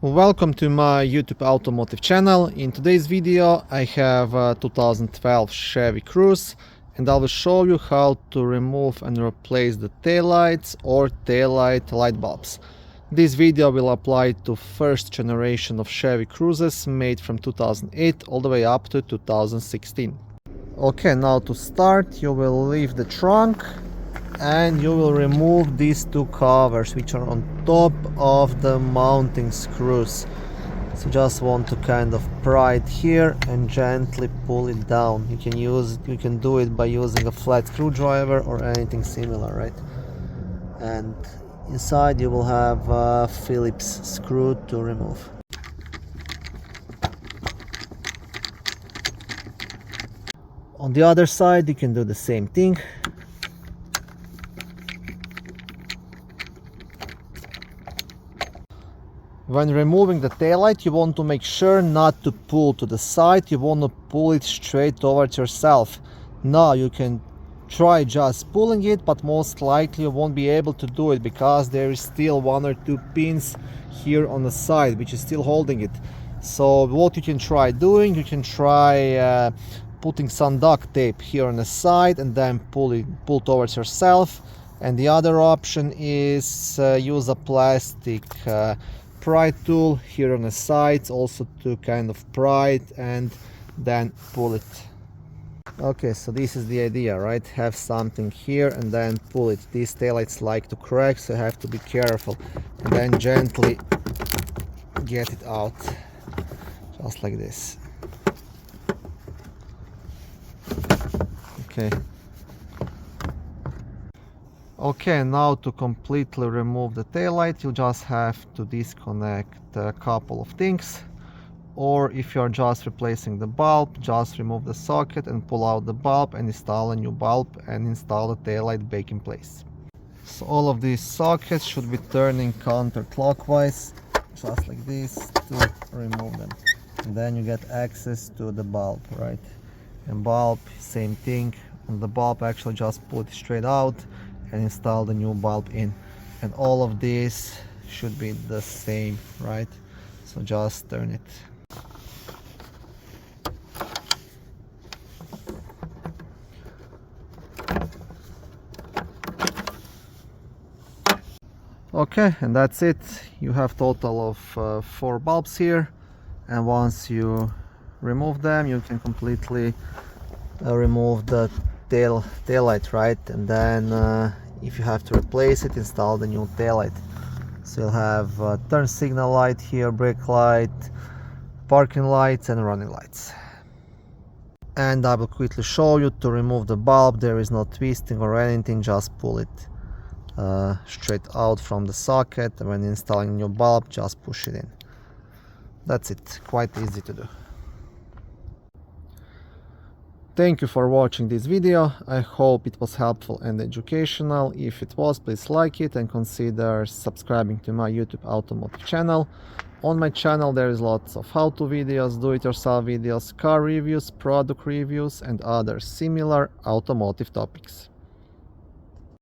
Welcome to my YouTube automotive channel. In today's video I have a 2012 Chevy Cruze and I will show you how to remove and replace the taillights or taillight light bulbs. This video will apply to first generation of Chevy Cruzes made from 2008 all the way up to 2016. Okay, now to start you will leave the trunk and you will remove these two covers which are on top of the mounting screws. So just want to kind of pry it here and gently pull it down. You can do it by using a flat screwdriver or anything similar, right? And inside you will have a Phillips screw to remove. On the other side you can do the same thing. When removing the taillight, you want to make sure not to pull to the side, you want to pull it straight towards yourself. Now you can try just pulling it, but most likely you won't be able to do it because there is still one or two pins here on the side which is still holding it. So what you can try doing, you can try putting some duct tape here on the side and then pull towards yourself. And the other option is use a plastic pry tool here on the sides also to kind of pry it and then pull it. Okay, so this is the idea, right? Have something here and then pull it. These taillights like to crack, so you have to be careful and then gently get it out, just like this. Okay, now to completely remove the taillight, you just have to disconnect a couple of things. Or if you're just replacing the bulb, just remove the socket and pull out the bulb and install a new bulb and install the taillight back in place. So all of these sockets should be turning counterclockwise, just like this, to remove them. And then you get access to the bulb, right? And bulb, same thing. On the bulb, actually just pull it straight out and install the new bulb in, and all of these should be the same, right? So just turn it. Okay, and that's it. You have total of 4 bulbs here, and once you remove them you can completely remove the taillight, right? And then if you have to replace it, install the new taillight. So you'll have turn signal light here, brake light, parking lights and running lights. And I will quickly show you to remove the bulb. There is no twisting or anything, just pull it straight out from the socket, and when installing a new bulb just push it in. That's it, quite easy to do. Thank you for watching this video. I hope it was helpful and educational. If it was, please like it and consider subscribing to my YouTube automotive channel. On my channel there is lots of how-to videos, do-it-yourself videos, car reviews, product reviews and other similar automotive topics.